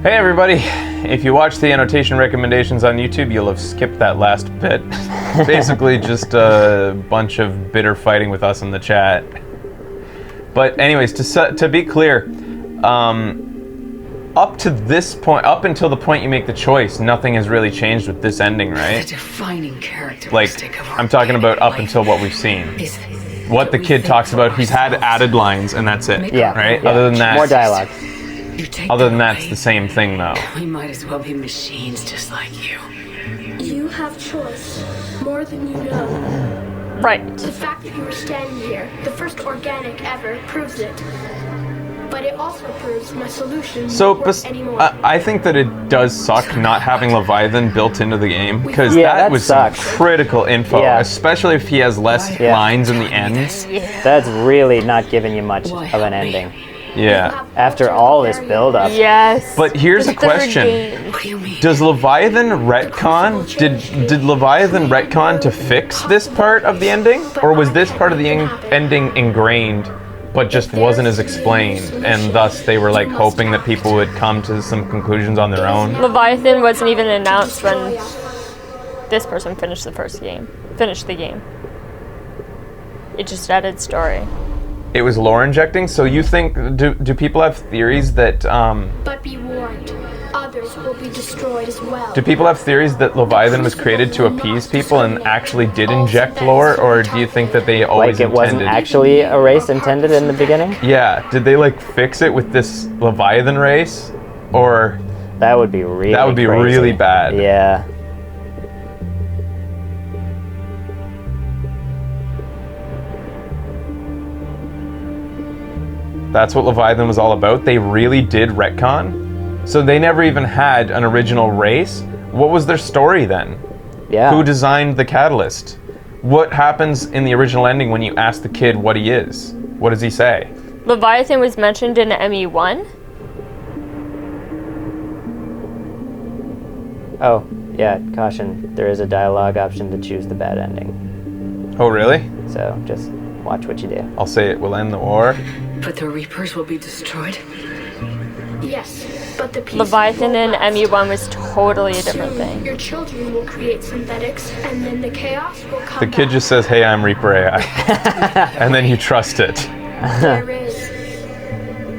Hey everybody! If you watch the annotation recommendations on YouTube, you'll have skipped that last bit. Basically just a bunch of bitter fighting with us in the chat. But anyways, to be clear, up to this point, up until the point you make the choice, nothing has really changed with this ending, right? The defining characteristic Like, of our I'm talking about up life until what we've seen. is What the that we kid think talks for about, he's had ourselves. added lines and that's it, Yeah. right? Yeah. Other than that, More dialogue. You take other than that that's away, the same thing though. we might as well be machines just like you. You have choice, more than you know. Right. The fact that you are standing here, the first organic ever, proves it. But it also proves my solution So, won't work anymore. I think that it does suck not having Leviathan built into the game, because Yeah, that that was some sucks. critical info, Yeah. especially if he has less Yeah. lines in the end. That's really not giving you much Why of an help me? ending. You Yeah. have After altered all the this barrier. build-up. Yes. But here's The a third question. game. What do you mean? Does Leviathan retcon? Did Leviathan retcon to fix this part of the ending? Or was this part of the ending ingrained, but just wasn't as explained, and thus they were like hoping that people would come to some conclusions on their own? Leviathan wasn't even announced when this person finished the game. It just added story. It was lore injecting, so you think, do people have theories that, But be warned, others will be destroyed as well. do people have theories that Leviathan was created to appease people and actually did inject lore, or do you think that they always Like it wasn't intended? actually a race intended in the beginning? Yeah, did they like fix it with this Leviathan race? Or That would be really that would be crazy. really bad. Yeah. That's what Leviathan was all about? They really did retcon? So they never even had an original race? What was their story then? Yeah. Who designed the catalyst? What happens in the original ending when you ask the kid what he is? What does he say? Leviathan was mentioned in ME1. Oh, yeah, caution. There is a dialogue option to choose the bad ending. Oh, really? So just watch what you do. I'll say it will end the war. But the Reapers will be destroyed? Yes, but the peace Leviathan in won't last. ME1 was totally a different Soon, thing. your children will create synthetics, and then the chaos will come The kid back. just says, hey, I'm Reaper AI. And then you trust it. There is.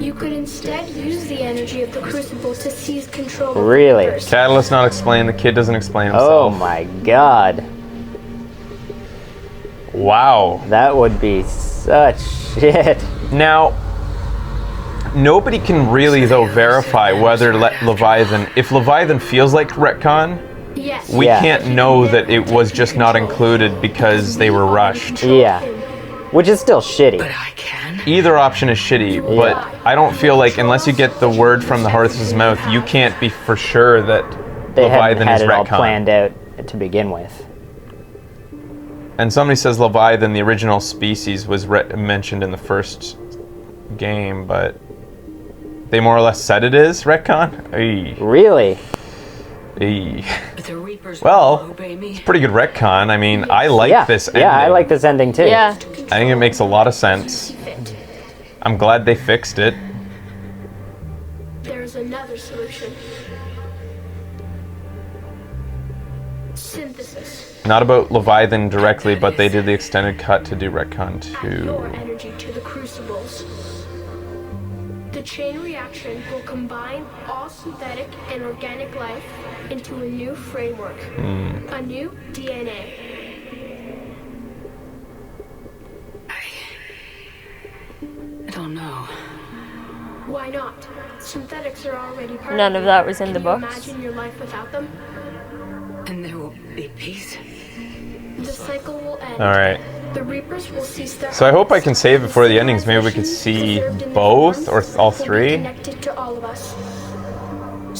You could instead use the energy of the Crucible to seize control of the Really? universe. Catalyst not explained, the kid doesn't explain Oh himself. my god. Wow. That would be such shit. Now, nobody can really, though, verify whether Leviathan, if Leviathan feels like retcon, Yes. we Yeah. can't know that it was just not included because they were rushed. Yeah. Which is still shitty. But I can? Either option is shitty, but I don't feel like, unless you get the word from the horse's mouth, you can't be for sure that They hadn't Leviathan had is it all retcon. planned out to begin with. And somebody says Leviathan, the original species, was mentioned in the first game, but they more or less said it is retcon? Ay, Really? ay. But the Reapers Well, will obey me. Pretty good retcon. I mean, I like Yeah. this ending. Yeah, I like this ending too. Yeah. I think it makes a lot of sense. I'm glad they fixed it. There's another solution. Synthesis. Not about Leviathan directly, but they did the extended cut to do retcon Add your too. energy to the crucibles. The chain reaction will combine all synthetic and organic life into a new framework, a new DNA. I don't know. Why not? Synthetics are already part None of of you. that was in Can the you books. Imagine your life without them. And there will be peace? The cycle will end. All right. The Reapers will cease their So I hope I efforts. can save it for the endings. Maybe we could see Civilizations preserved in the both or forms all will be three. Connected to all of us.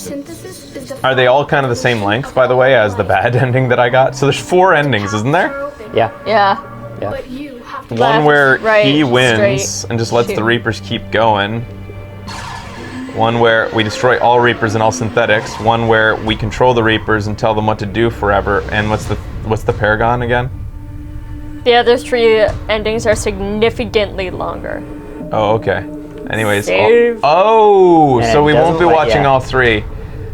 Synthesis is the Are they all kind of the same length, by the way, as the bad ending that I got? So there's 4 endings, isn't there? Yeah. Yeah. Yeah. But you have to One Left, where right, he wins straight, and just lets the shoot. Reapers keep going. One where we destroy all Reapers and all synthetics. One where we control the Reapers and tell them what to do forever. And what's the Paragon again? The other 3 endings are significantly longer. Oh, okay. Anyways, Save. And so it we won't doesn't be let- watching yeah. all three.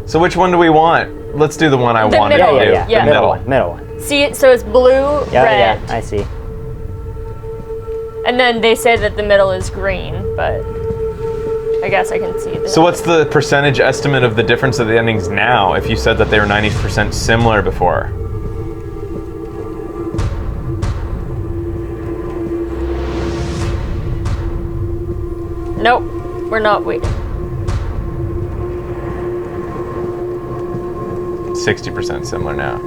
So which one do we want? Let's do the one I The wanted middle. to do. Yeah. The middle. Middle one. See, so it's blue, Yeah, red, yeah, I see. and then they say that the middle is green, but I guess I can see this. So what's the percentage estimate of the difference of the endings now if you said that they were 90% similar before? Nope, we're not waiting. 60% similar now.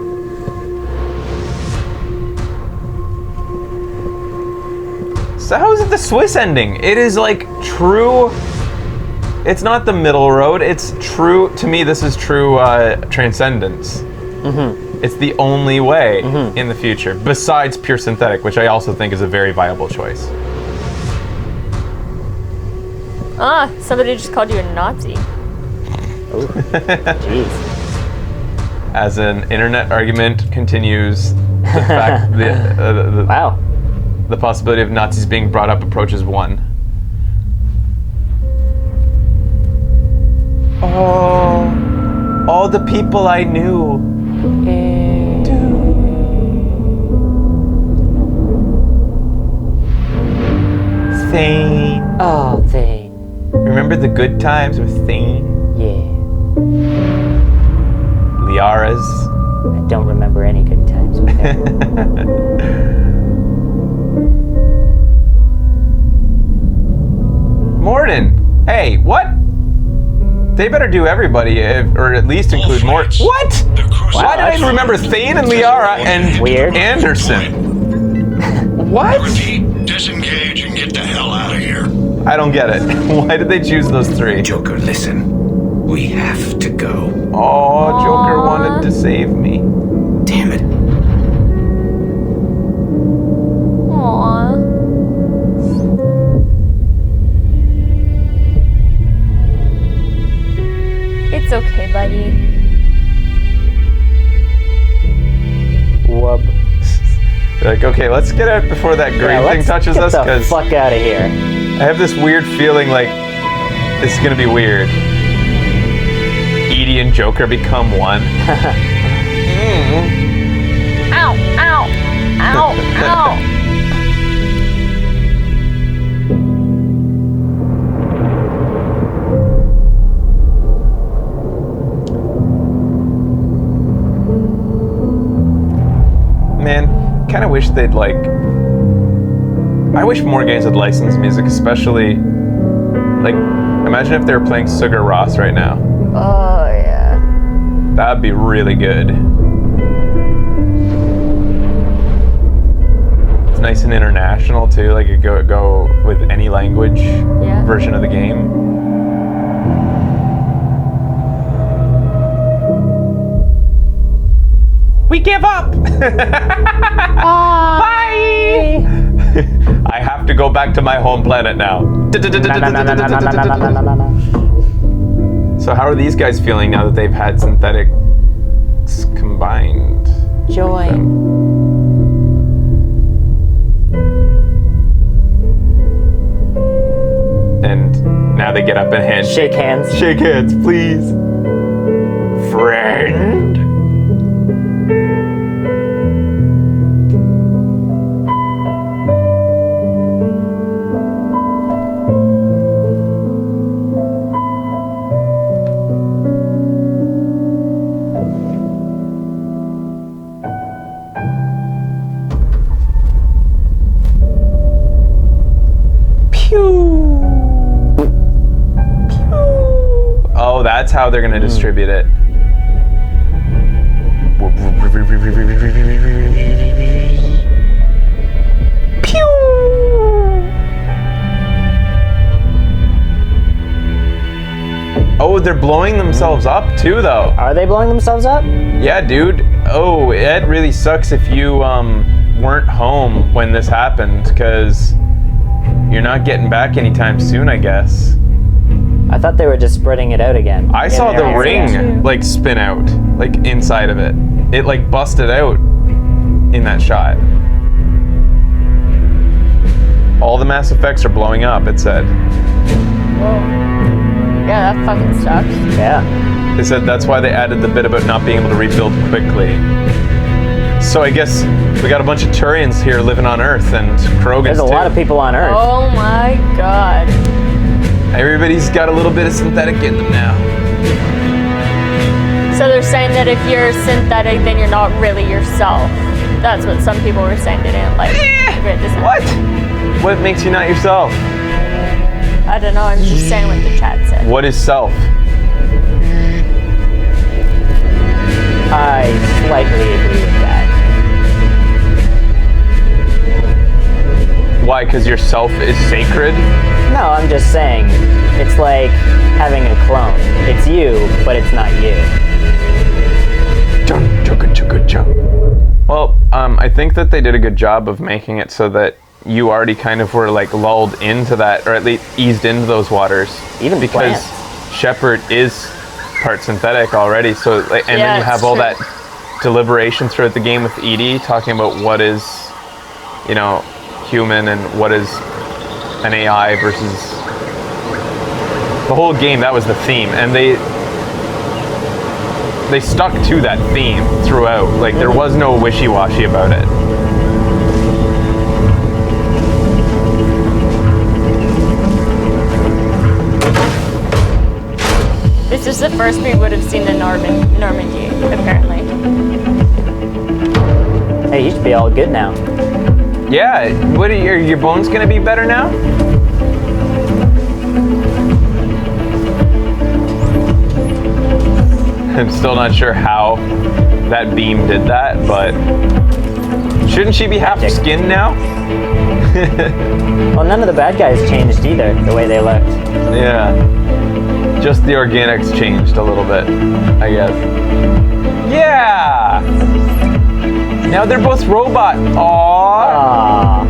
So how is it the Swiss ending? It is like true. It's not the middle road. It's true to me. This is true transcendence. It's the only way in the future, besides pure synthetic, which I also think is a very viable choice. Ah, somebody just called you a Nazi. Ooh. Jeez. As an internet argument continues, the fact Wow. the possibility of Nazis being brought up approaches 1. Oh, all the people I knew. Thane. Oh, Thane. Remember the good times with Thane? Yeah. Liara's. I don't remember any good times with her. Morden. Hey, what? They better do everybody, or at least include more. What? Why did I remember Thane and Liara and Weird. Anderson? What? Repeat, disengage and get the hell out of here. I don't get it. Why did they choose those 3? Joker, listen. We have to go. Oh, Joker wanted to save me. Damn it. Aww. It's okay, buddy. Wub. Like, okay, let's get out before that green thing let's touches get us, the because fuck out of here. I have this weird feeling like this is gonna be weird. Edie and Joker become one. Ow, ow, ow, ow. Man, kind of wish they'd like. I wish more games had licensed music, especially like. Imagine if they were playing Sugar Ross right now. Oh, yeah. That'd be really good. It's nice and international too. Like it go with any language version of the game. We give up. Bye. I have to go back to my home planet now. So how are these guys feeling now that they've had synthetics combined? Joy. And now they get up and handshake. Shake hands. Shake hands, please. Friend. Oh, that's how they're gonna distribute it. Pew! Oh, they're blowing themselves up too, though. Are they blowing themselves up? Yeah, dude. Oh, it really sucks if you weren't home when this happened, because you're not getting back anytime soon, I guess. I thought they were just spreading it out again. I saw the I ring see too. like spin out, like inside of it. It like busted out in that shot. All the Mass Effects are blowing up, it said. Yeah, that fucking sucks. Yeah. They said that's why they added the bit about not being able to rebuild quickly. So I guess we got a bunch of Turians here living on Earth and Krogans There's a lot of people on Earth. Oh my god. Everybody's got a little bit of synthetic in them now. So they're saying that if you're synthetic, then you're not really yourself. That's what some people were saying. They didn't like this. What? What makes you not yourself? I don't know. I'm just saying what the chat said. What is self? I slightly agree with that. Why? Because your self is sacred? No, I'm just saying, it's like having a clone. It's you, but it's not you. Well, I think that they did a good job of making it so that you already kind of were like lulled into that, or at least eased into those waters. Even because plants. Shepard is part synthetic already. So, like, and then you have all that deliberation throughout the game with Edie talking about what is, you know, human and what is an AI versus the whole game. That was the theme, and they stuck to that theme throughout. Like, there was no wishy-washy about it. This is the first we would have seen in Normandy, apparently. Hey, you should be all good now. Yeah, what are your bones gonna be better now? I'm still not sure how that beam did that, but shouldn't she be half skin now? Well, none of the bad guys changed either, the way they looked. Yeah. Just the organics changed a little bit, I guess. Yeah! Now they're both robot. Aww.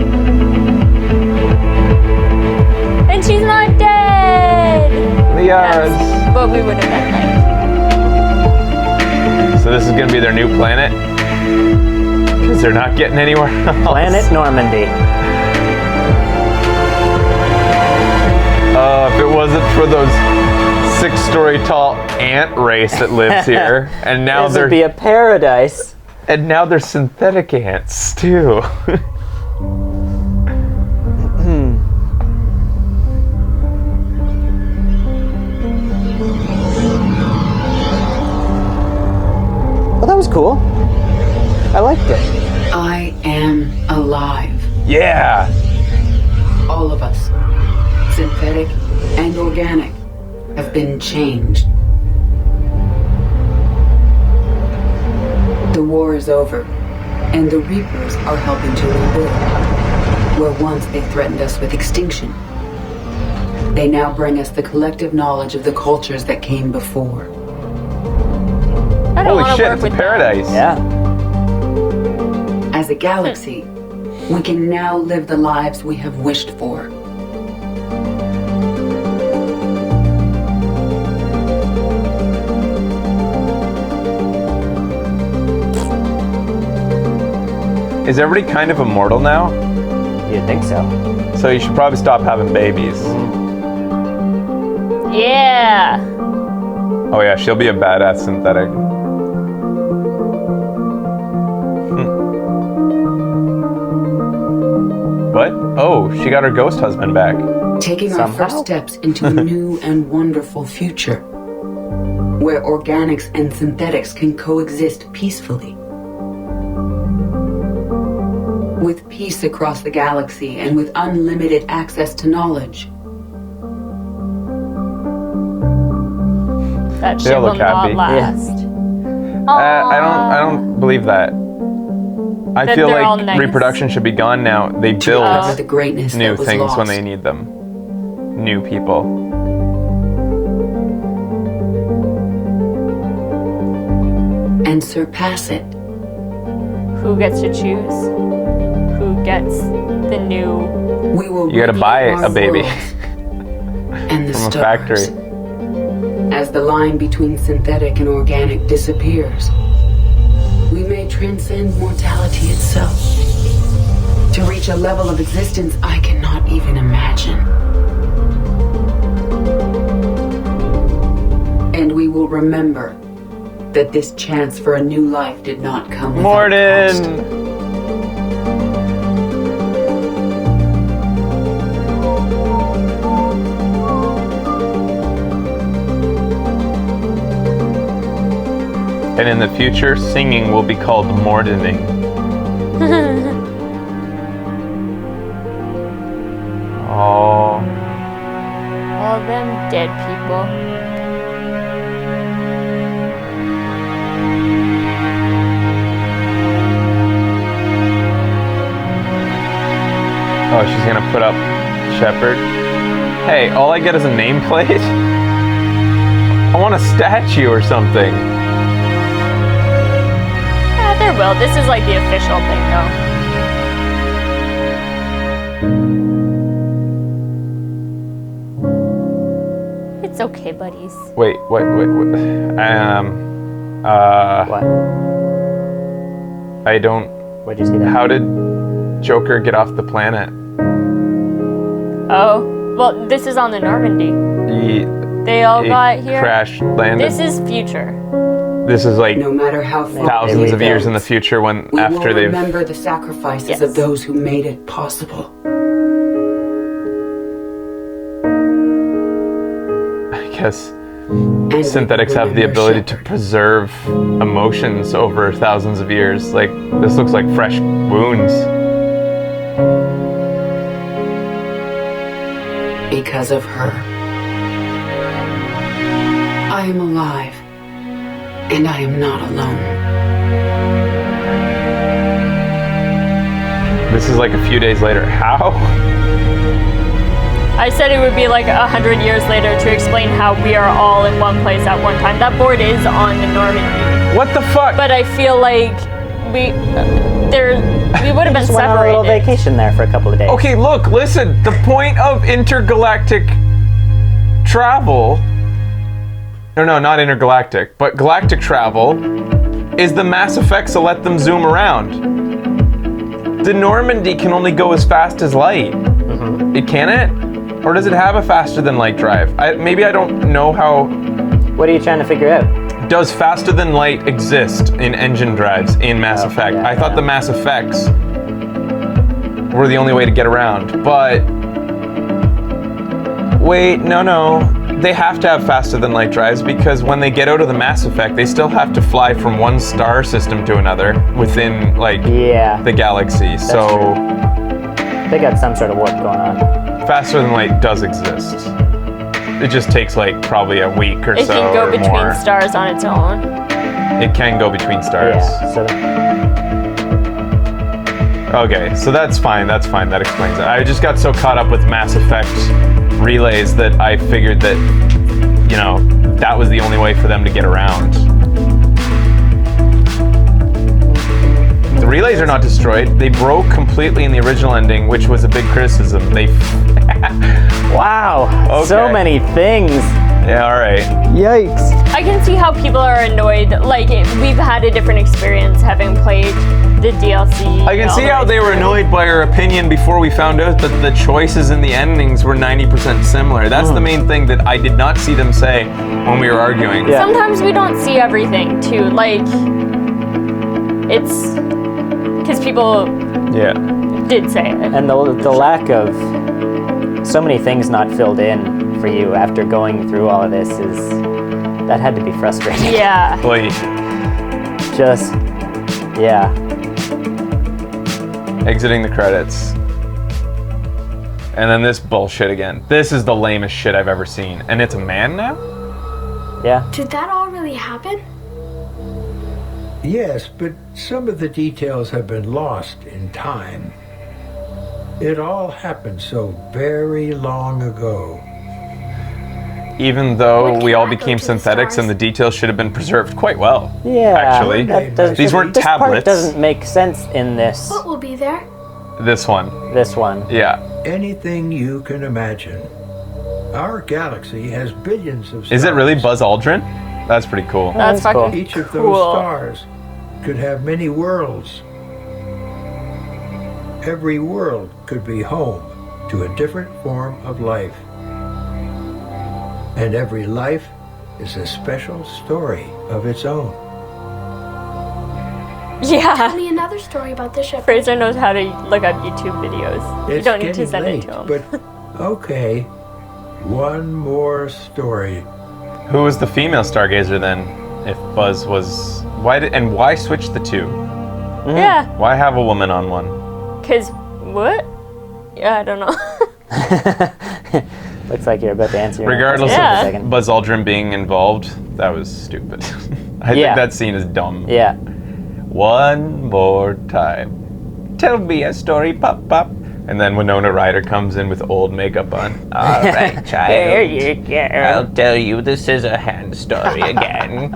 And she's not dead! Liara's. That's what we would have been like. So this is gonna be their new planet? Because they're not getting anywhere else. Planet Normandy. If it wasn't for those 6-story tall ant race that lives here, and now This would be a paradise. and now they're synthetic ants too. Well, that was cool. I liked it. I am alive. Yeah. All of us, synthetic and organic, have been changed. The war is over, and the Reapers are helping to rebuild. Where once they threatened us with extinction, they now bring us the collective knowledge of the cultures that came before. I don't Holy want to shit, work it's a with paradise. Yeah. As a galaxy, we can now live the lives we have wished for. Is everybody kind of immortal now? You'd think so. So you should probably stop having babies. them. Yeah! Oh yeah, she'll be a badass synthetic. What? Oh, she got her ghost husband back. Taking our Somehow. first steps into a new and wonderful future, where organics and synthetics can coexist peacefully. With peace across the galaxy and with unlimited access to knowledge. That They shit all will look not happy. last. I don't believe that. I That feel they're all like nice? reproduction should be gone now. They To build recover the greatness new that was things lost. when they need them. New people. And surpass it. Who gets to choose? Who gets the new... We will You gotta radiate buy our a baby worlds and the from a stars. factory. As the line between synthetic and organic disappears, we may transcend mortality itself to reach a level of existence I cannot even imagine. will remember that this chance for a new life did not come without Morden! cost. And in the future, singing will be called mordening. Oh. All them dead people. Oh, she's gonna put up Shepherd. Hey, all I get is a nameplate? I want a statue or something. Yeah, there will. This is like the official thing, though. It's okay, buddies. Wait. What? I don't... Where'd you see that? How did Joker get off the planet? Oh, well, this is on the Normandy. They all He got here. Crash landed. This is future. This is like No matter how far thousands we of years go, in the future when we after will they've... remember the sacrifices Yes. of those who made it possible. I guess And we synthetics will have the remember ability to Shepard. preserve emotions over thousands of years. Like, this looks like fresh wounds. Because of her, I am alive, and I am not alone. This is like a few days later. How? I said it would be like 100 years later to explain how we are all in one place at one time. That board is on the Normandy, What the fuck? but I feel like we would have been Just went on a little separated. vacation there for a couple of days. Okay, look, listen. The point of intergalactic travel... No, not intergalactic, but galactic travel is the mass effects will let them zoom around. The Normandy can only go as fast as light. It can it? Or does it have a faster than light drive? Maybe I don't know how... What are you trying to figure out? Does faster than light exist in engine drives in Mass Oh, Effect? yeah, I thought yeah. the Mass Effects were the only way to get around, but... Wait, no. They have to have faster than light drives because when they get out of the Mass Effect, they still have to fly from one star system to another within, like, Yeah. the galaxy. So, They got some sort of warp going on. faster than light does exist. It just takes, like, probably a week or It so can go or between more. stars on its own. It can go between stars. Yeah. So Okay, so that's fine, that explains it. I just got so caught up with Mass Effect relays that I figured that, you know, that was the only way for them to get around. The relays are not destroyed. They broke completely in the original ending, which was a big criticism. wow. Okay. So many things. Yeah, alright. Yikes. I can see how people are annoyed. Like, we've had a different experience having played the DLC. I can see how they were annoyed by our opinion before we found out that the choices in the endings were 90% similar. That's the main thing that I did not see them say when we were arguing. Yeah. Sometimes we don't see everything, too. Like, it's... Because people Yeah. did say it. And the lack of so many things not filled in for you after going through all of this that had to be frustrating. Yeah. Like, Just, yeah. exiting the credits. And then this bullshit again. This is the lamest shit I've ever seen. And it's a man now? Yeah. Did that all really happen? Yes, but some of the details have been lost in time. It all happened so very long ago. Even though What we can all I go became to the synthetics and stars? the details should have been preserved quite well. Yeah. Actually. That does- These weren't this part tablets. doesn't make sense in this What will be there? This one. one. Yeah. Anything you can imagine. Our galaxy has billions of stars. Is it really Buzz Aldrin? That's pretty cool. That's That's cool. fucking Each of those cool. stars could have many worlds. Every world could be home to a different form of life. And every life is a special story of its own. Tell Yeah. me another story about the shepherd. Fraser knows how to look up YouTube videos. You It's don't need to getting send late, it to him. but okay. One more story. Who was the female stargazer then? If Buzz was why switch the two? Yeah. Why have a woman on one? Cause what? Yeah, I don't know. Looks like you're about to answer your own Regardless question in Yeah. a second. of Buzz Aldrin being involved, that was stupid. I Yeah. think that scene is dumb. Yeah. One more time. Tell me a story, Pop Pop. And then Winona Ryder comes in with old makeup on. All right, child. There you go. I'll tell you this is a hand story again.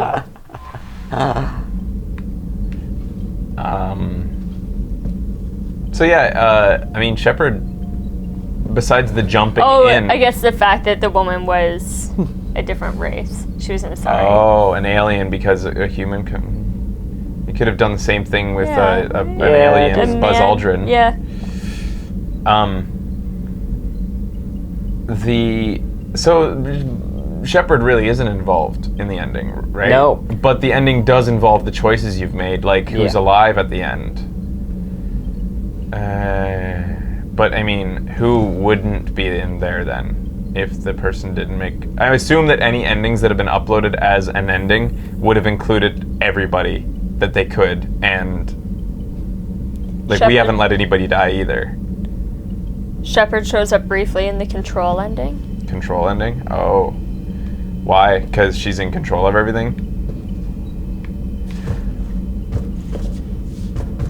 So yeah, I mean, Shepard, besides the jumping in. I guess the fact that the woman was a different race. She was an Asari. Oh, an alien because a human you could have done the same thing with Yeah. an Yeah, alien A as Buzz man- Aldrin. Yeah. So Shepard really isn't involved in the ending, right? No. But the ending does involve the choices you've made, like who's Yeah. alive at the end. But I mean, who wouldn't be in there then if the person didn't make? I assume that any endings that have been uploaded as an ending would have included everybody that they could, and like we Shepard. haven't let anybody die either. Shepard shows up briefly in the Control ending. Control ending? Oh. Why? Because she's in control of everything?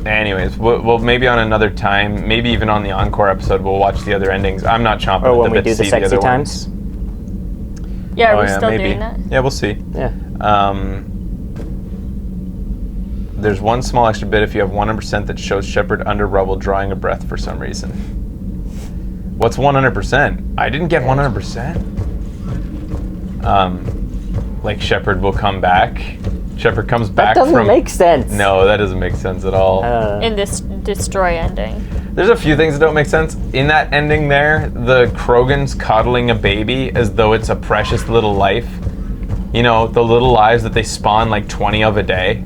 Anyways, we'll maybe on another time, maybe even on the Encore episode, we'll watch the other endings. I'm not chomping Or at when the we bit do to the see sexy other times. ones. Yeah, are Oh, we yeah, still maybe. doing that? Yeah, we'll see. Yeah. There's one small extra bit if you have 100% that shows Shepard under rubble drawing a breath for some reason. What's 100%? I didn't get 100%. Like Shepard will come back. Shepard comes back That doesn't from... make sense. No, that doesn't make sense at all. In this Destroy ending. There's a few things that don't make sense. In that ending there, the Krogan's coddling a baby as though it's a precious little life. You know, the little lives that they spawn like 20 of a day.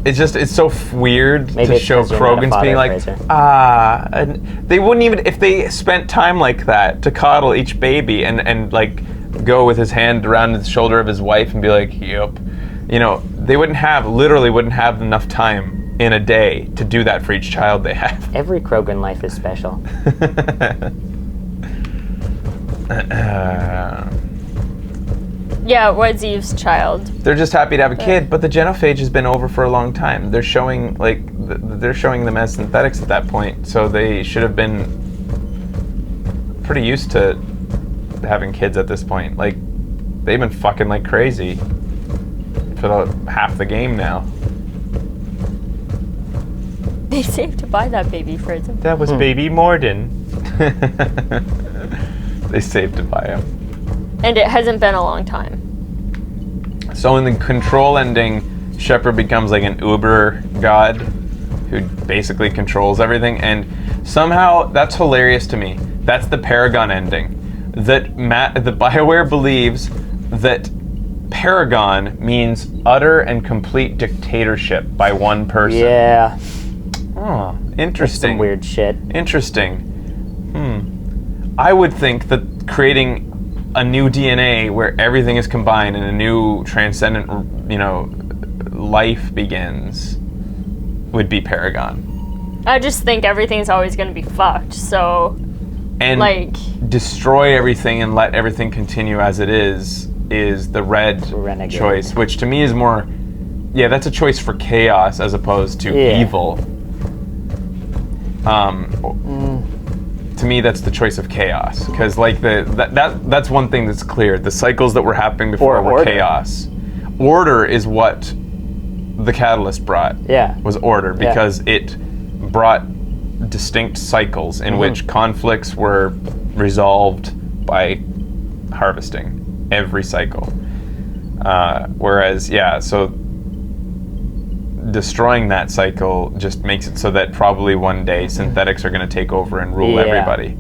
It's so weird Maybe to it's show 'cause you're not a Krogans father, being like, Fraser. and they wouldn't even, if they spent time like that to coddle each baby and like go with his hand around the shoulder of his wife and be like, yep. You know, they literally wouldn't have enough time in a day to do that for each child they have. Every Krogan life is special. Yeah, what's Eve's child? They're just happy to have a kid, but the genophage has been over for a long time. They're showing they're showing them as synthetics at that point, so they should have been pretty used to having kids at this point. Like, they've been fucking like crazy for half the game now. They saved to buy that baby Fraser. That was baby Morden. They saved to buy him. And it hasn't been a long time. So in the Control ending, Shepard becomes like an Uber god who basically controls everything, and somehow that's hilarious to me. That's the Paragon ending. That the BioWare believes that Paragon means utter and complete dictatorship by one person. Yeah. Oh, That's interesting. some weird shit. Interesting. I would think that creating a new DNA where everything is combined and a new transcendent, life begins would be Paragon. I just think everything's always going to be fucked, so... And Like- destroy everything and let everything continue as it is the red Renegade. choice, which to me is more... Yeah, that's a choice for chaos as opposed to Yeah. evil. To me, that's the choice of chaos, because like that's one thing that's clear. The cycles that were happening before Or were order. chaos. Order is what the catalyst brought. Yeah. Was order, Yeah. because it brought distinct cycles in which conflicts were resolved by harvesting every cycle. Whereas, so destroying that cycle just makes it so that probably one day synthetics are going to take over and rule Yeah. everybody,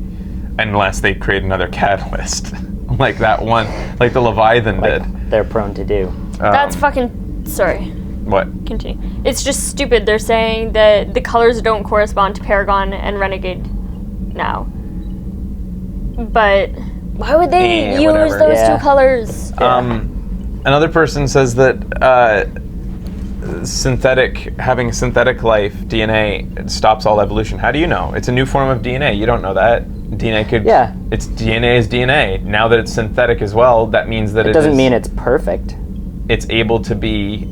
unless they create another catalyst, like that one, like the Leviathan like did. they're prone to do. That's fucking. Sorry. What? Continue. It's just stupid. They're saying that the colors don't correspond to Paragon and Renegade now. But why would they use whatever. those Yeah. two colors? Another person says that having synthetic life, DNA, stops all evolution. How do you know? It's a new form of DNA. You don't know that. DNA could. Yeah. It's DNA is DNA. Now that it's synthetic as well, that means that It doesn't mean it's perfect. it's able to be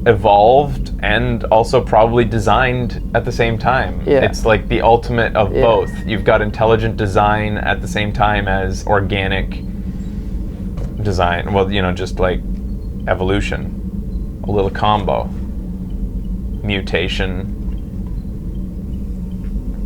evolved and also probably designed at the same time. Yeah. It's like the ultimate of Yeah. both. You've got intelligent design at the same time as organic design. Well, just like evolution. A little combo. Mutation.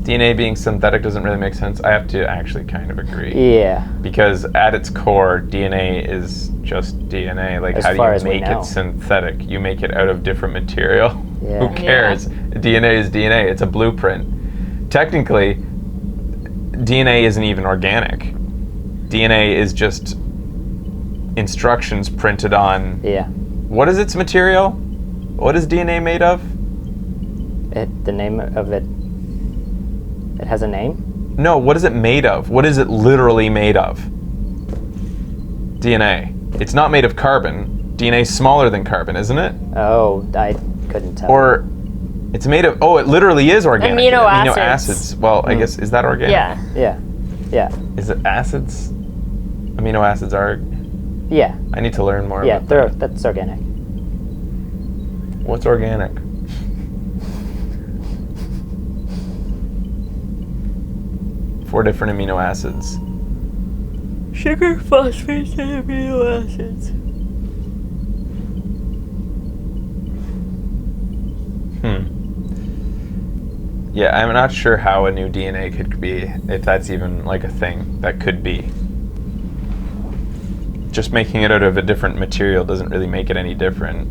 DNA being synthetic doesn't really make sense. I have to actually kind of agree. Yeah. Because at its core, DNA is just DNA. Like, As how do far you as we make know. it synthetic? You make it out of different material. Yeah. Who cares? DNA is DNA. It's a blueprint. Technically, DNA isn't even organic. DNA is just instructions printed on. Yeah. What is its material? What is DNA made of? The name of it. It has a name? No, what is it made of? What is it literally made of? DNA. It's not made of carbon. DNA is smaller than carbon, isn't it? Oh, I couldn't tell. Or it's made of, it literally is organic. Amino acids. Well, I guess, is that organic? Yeah. Yeah. Yeah. Is it acids? Amino acids are, Yeah. I need to learn more Yeah, about that's organic. what's organic. 4 different amino acids. Sugar, phosphates, and amino acids. Yeah, I'm not sure how a new DNA could be, if that's even like a thing that could be. Just making it out of a different material doesn't really make it any different.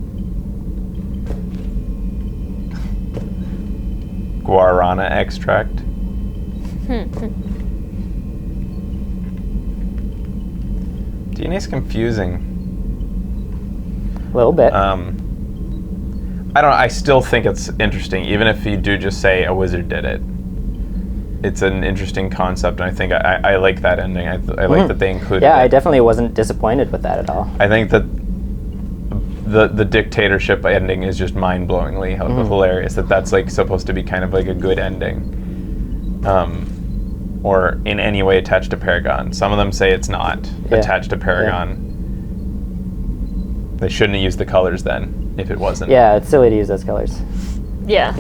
Guarana extract. DNA's confusing. A little bit. I still think it's interesting, even if you do just say a wizard did it. It's an interesting concept, and I think I like that ending. I like that they included yeah, it. I definitely wasn't disappointed with that at all. I think that the dictatorship ending is just mind-blowingly hilarious. That's like supposed to be kind of like a good ending, or in any way attached to Paragon. Some of them say it's not attached to Paragon. They shouldn't have used the colors then, if it wasn't. Yeah, it's silly to use those colors. Yeah.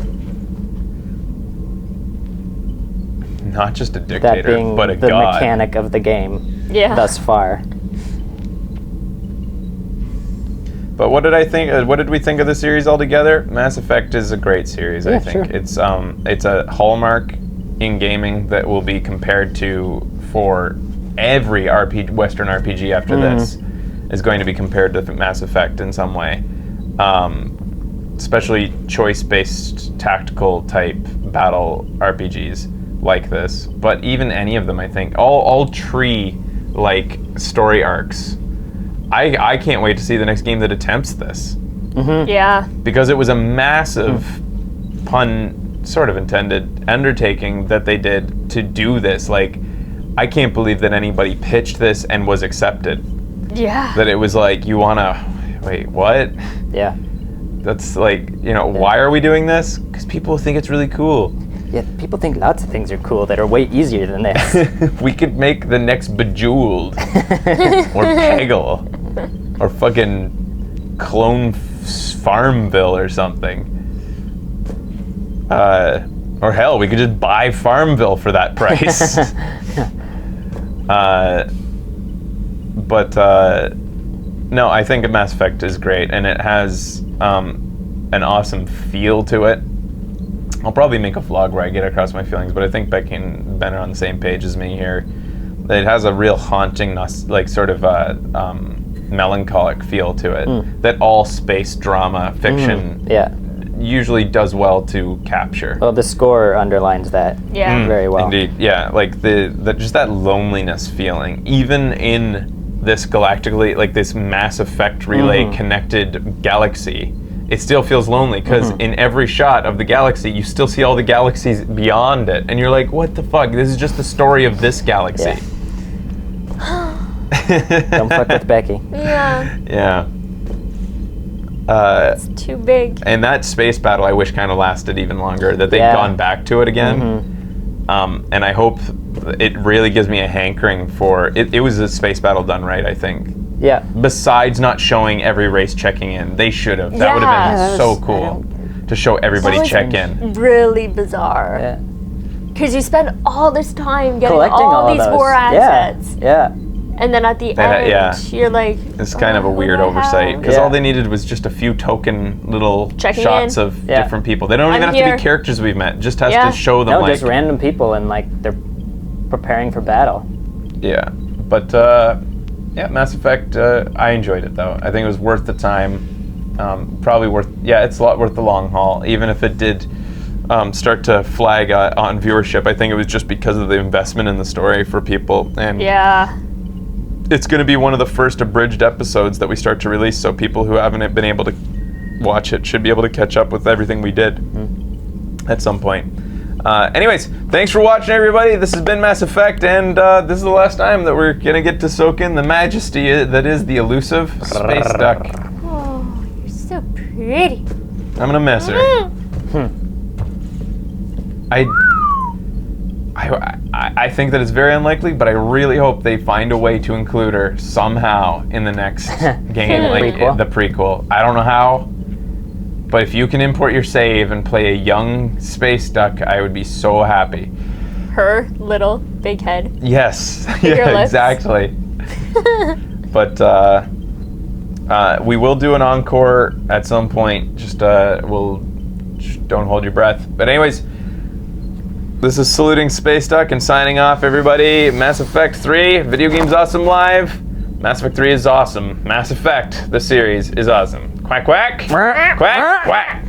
Not just a That dictator, being but a the god. mechanic of the game Yeah. thus far. But what did I think? What did we think of the series altogether? Mass Effect is a great series. I Yeah, think sure. it's a hallmark in gaming that will be compared to for every Western RPG after this is going to be compared to Mass Effect in some way. Especially choice-based tactical type battle RPGs like this. But even any of them, I think, all tree like story arcs. I can't wait to see the next game that attempts this. Yeah. Because it was a massive pun sort of intended undertaking that they did to do this. Like, I can't believe that anybody pitched this and was accepted. Yeah. That it was like, you wanna, wait, what? Yeah. That's like, why are we doing this? Because people think it's really cool. Yeah, people think lots of things are cool that are way easier than this. We could make the next Bejeweled, or Peggle, or fucking Clone Farmville or something. Or hell, we could just buy Farmville for that price. No, I think Mass Effect is great, and it has an awesome feel to it. I'll probably make a vlog where I get across my feelings, but I think Becky and Ben are on the same page as me here. It has a real haunting, like sort of melancholic feel to it that all space drama fiction usually does well to capture. Well, the score underlines that Yeah. very well. Indeed, yeah, like the just that loneliness feeling, even in this galactically, like this Mass Effect relay connected galaxy, it still feels lonely because in every shot of the galaxy, you still see all the galaxies beyond it, and you're like, what the fuck? This is just the story of this galaxy. Don't fuck with Becky. Yeah. Yeah. It's too big. And that space battle, I wish kind of lasted even longer, that they'd gone back to it again. And I hope it really gives me a hankering for it. It was a space battle done right, I think. Yeah. Besides not showing every race checking in, they should have. That would have been so cool to show everybody That was check in. Really bizarre. Yeah. Because you spend all this time getting Collecting all of these those. war assets. Yeah. And then at the end, you're like... It's kind of a what weird the oversight, hell? because all they needed was just a few token little Checking shots in. of different people. They don't even have to here. be characters we've met. Just has Yeah. to show them No, like... just random people and like they're preparing for battle. Yeah, but yeah, Mass Effect. I enjoyed it though. I think it was worth the time. Probably worth. Yeah, it's a lot worth the long haul. Even if it did start to flag on viewership, I think it was just because of the investment in the story for people. And Yeah. it's going to be one of the first abridged episodes that we start to release. So people who haven't been able to watch it should be able to catch up with everything we did at some point. Anyways, thanks for watching, everybody. This has been Mass Effect, and this is the last time that we're gonna get to soak in the majesty that is the elusive space duck. Oh, you're so pretty. I'm gonna miss her. I think that it's very unlikely, but I really hope they find a way to include her somehow in the next game, like Prequel. the prequel. I don't know how. But if you can import your save and play a young space duck, I would be so happy. Her little big head. Yes, Bigger yeah, lips. exactly. But we will do an encore at some point. Just don't hold your breath. But anyways, this is Saluting Space Duck and signing off, everybody. Mass Effect 3, Video Games Awesome Live. Mass Effect 3 is awesome. Mass Effect, the series, is awesome. Quack, quack. Quack, quack.